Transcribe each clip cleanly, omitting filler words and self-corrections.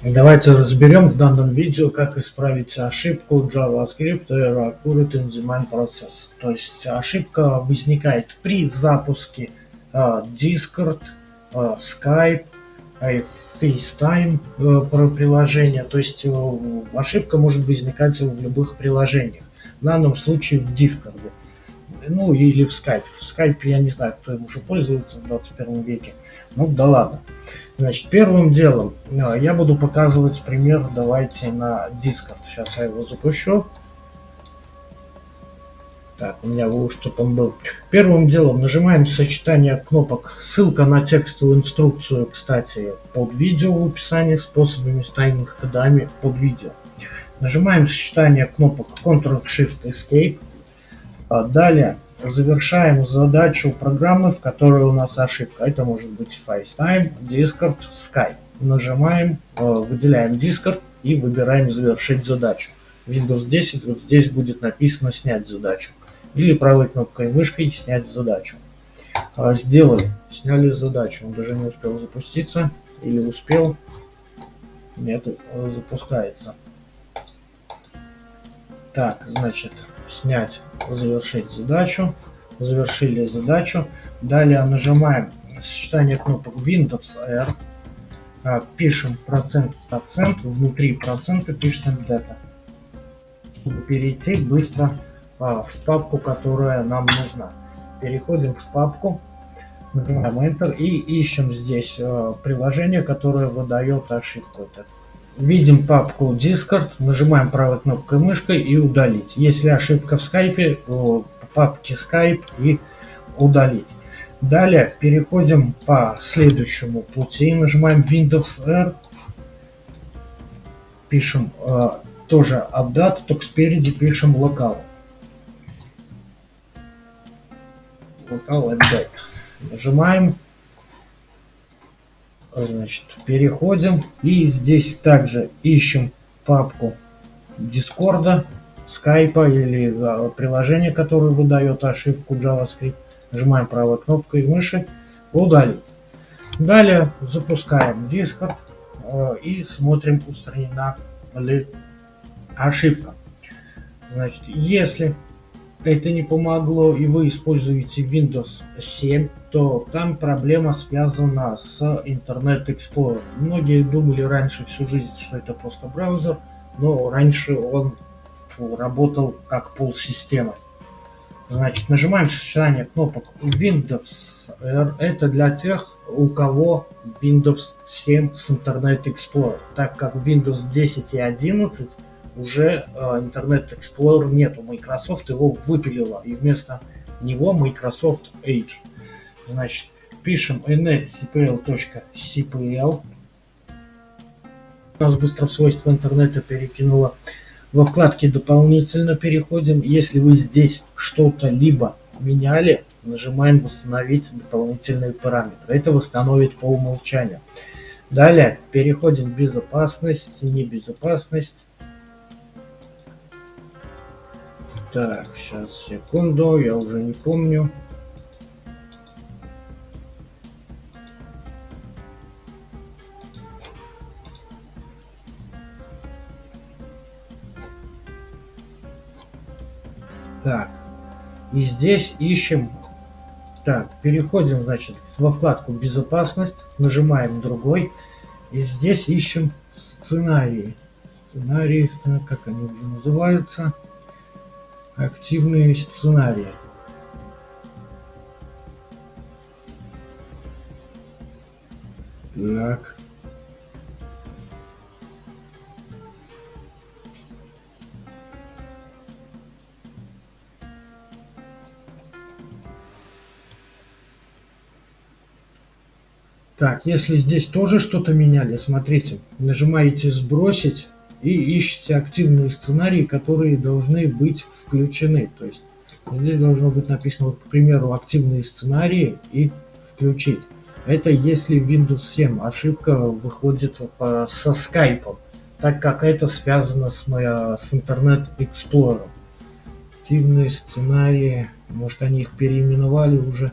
Давайте разберем в данном видео, как исправить ошибку JavaScript Error Occurred in the main process. То есть ошибка возникает при запуске Discord, Skype, FaceTime приложения. То есть ошибка может возникать в любых приложениях. В данном случае в Discord. Ну или в Skype. В Skype я не знаю, кто им уже пользуется в 21 веке. Ну да ладно. Значит, первым делом я буду показывать пример, давайте на Discord. Сейчас я его запущу. Так, у меня что там был. Первым делом нажимаем сочетание кнопок. Ссылка на текстовую инструкцию, кстати, под видео в описании, способами с тайными кодами под видео. Нажимаем сочетание кнопок Ctrl-Shift-Escape. Далее завершаем задачу программы, в которой у нас ошибка. Это может быть FaceTime, Discord, Skype. Нажимаем, выделяем Discord и выбираем завершить задачу. Windows 10 вот здесь будет написано снять задачу. Или правой кнопкой мышкой снять задачу. Сделали, сняли задачу. Он даже не успел запуститься. Или успел. Нет, запускается. Так, значит, снять, завершить задачу. Завершили задачу. Далее нажимаем сочетание кнопок Windows R. Пишем процент, внутри процента пишем data. Чтобы перейти быстро в папку, которая нам нужна. Переходим в папку, нажимаем Enter и ищем здесь приложение, которое выдает ошибку. Видим папку Discord, нажимаем правой кнопкой мышкой и удалить. Если ошибка в Skype, в папке Skype и удалить. Далее переходим по следующему пути, нажимаем Windows R, пишем тоже update, только спереди пишем local. Local update. Нажимаем. Значит, переходим и здесь также ищем папку Discord, Skype или приложение, которое выдает ошибку JavaScript. Нажимаем правой кнопкой мыши удалить. Далее запускаем Discord и смотрим, устранена ли ошибка. Значит, если это не помогло и вы используете Windows 7, то там проблема связана с Internet Explorer. Многие думали раньше всю жизнь, что это просто браузер, но раньше он работал как полсистемы. Значит, нажимаем сочетание кнопок Windows R. Это для тех, у кого Windows 7 с Internet Explorer. Так как Windows 10 и 11 уже Internet Explorer нету. Microsoft его выпилила. И вместо него Microsoft Edge. Значит, пишем inetcpl.cpl. У нас быстро в свойства интернета перекинуло. Во вкладке «Дополнительно» переходим. Если вы здесь что-то либо меняли, нажимаем «Восстановить дополнительные параметры». Это восстановит по умолчанию. Далее переходим в «Безопасность», «Небезопасность». Так, сейчас, секунду, я уже не помню. Так, и здесь ищем. Так, переходим, значит, во вкладку «Безопасность», нажимаем другой, и здесь ищем сценарии. Сценарии, как они уже называются? Активные сценарии. Так. Так, если здесь тоже что-то меняли, смотрите, нажимаете «Сбросить» и ищите активные сценарии, которые должны быть включены. То есть здесь должно быть написано, вот, к примеру, активные сценарии и включить. Это если Windows 7 ошибка выходит со Skype, так как это связано с Internet Explorer. Активные сценарии, может они их переименовали уже.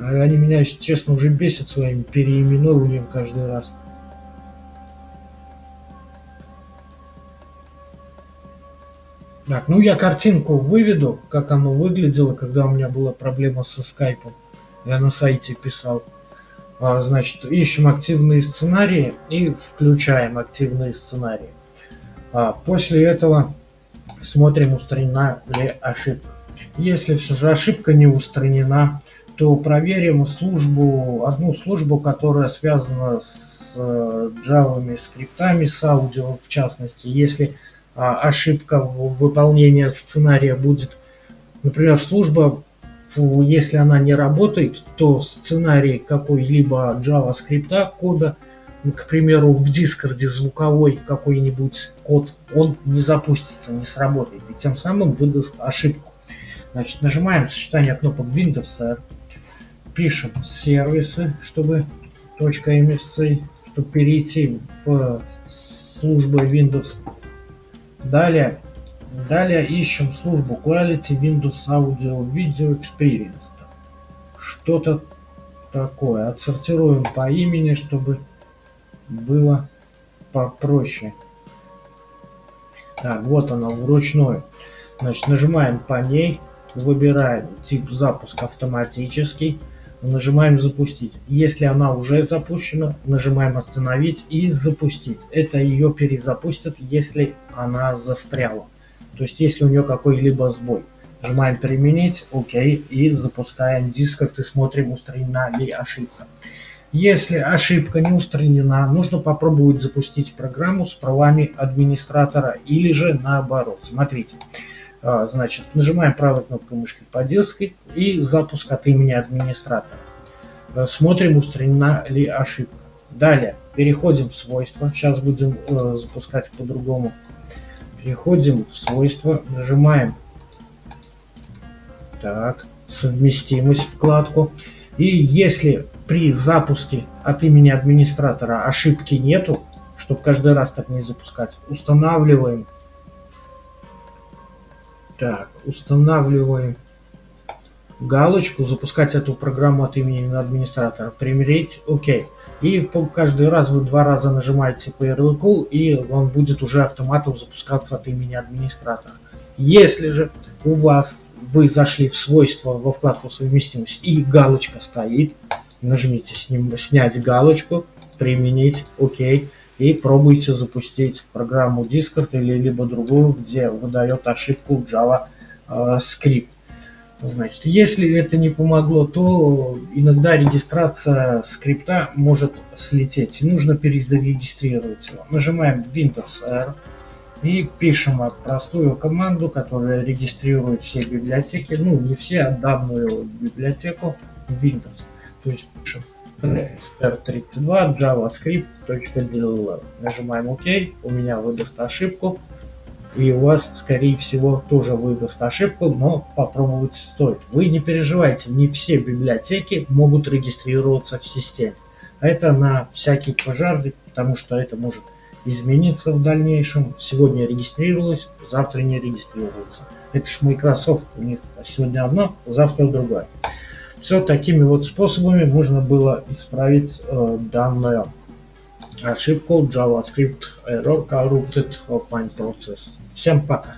Они меня, если честно, уже бесят своим переименованием каждый раз. Так, ну я картинку выведу, как оно выглядело, когда у меня была проблема со скайпом. Я на сайте писал. Значит, ищем активные сценарии и включаем активные сценарии. После этого смотрим, устранена ли ошибка. Если все же ошибка не устранена, то проверим одну службу, которая связана с Java скриптами, с аудио в частности. Если ошибка в выполнении сценария будет, например, служба, если она не работает, то сценарий какой-либо JavaScript кода, к примеру, в Дискорде звуковой какой-нибудь код, он не запустится, не сработает, и тем самым выдаст ошибку. Значит, нажимаем сочетание кнопок Windows R, пишем сервисы, чтобы .msc, чтобы перейти в службу Windows. Далее ищем службу Quality Windows Audio Video Experience. Что-то такое. Отсортируем по имени, чтобы было попроще. Так, вот она вручную. Значит, нажимаем по ней, выбираем тип запуск автоматический, нажимаем запустить. Если она уже запущена, нажимаем остановить и запустить. Это ее перезапустит, если она застряла. То есть, если у нее какой-либо сбой. Нажимаем применить, ОК, и запускаем Discord и смотрим, устранена ли ошибка. Если ошибка не устранена, нужно попробовать запустить программу с правами администратора или же наоборот. Смотрите. Значит, нажимаем правой кнопкой мышки по диске и запуск от имени администратора. Смотрим, устранена ли ошибка. Далее переходим в свойства. Сейчас будем запускать по-другому. Переходим в свойства, нажимаем совместимость вкладку. И если при запуске от имени администратора ошибки нету, чтобы каждый раз так не запускать, устанавливаем галочку «Запускать эту программу от имени администратора», примерить ОК. И каждый раз вы 2 раза нажимаете по ярлыку, и он будет уже автоматом запускаться от имени администратора. Если же вы зашли в свойства во вкладку «Совместимость» и галочка стоит, нажмите «Снять галочку», «Применить», ОК. И пробуйте запустить программу Discord или либо другую, где выдает ошибку JavaScript. Значит, если это не помогло, то иногда регистрация скрипта может слететь. Нужно перезарегистрировать его. Нажимаем Windows R и пишем простую команду, которая регистрирует все библиотеки. Ну, не все, а данную библиотеку Windows. То есть пишем R32 javascript.dll. Нажимаем ОК, у меня выдаст ошибку, и у вас, скорее всего, тоже выдаст ошибку, но попробовать стоит. Вы не переживайте, не все библиотеки могут регистрироваться в системе. А это на всякий пожарный, потому что это может измениться в дальнейшем. Сегодня регистрировалось, завтра не регистрируется. Это ж Microsoft, у них сегодня одно, завтра другое. Все такими вот способами можно было исправить данную ошибку JavaScript Error Corrupted Offline Process. Всем пока!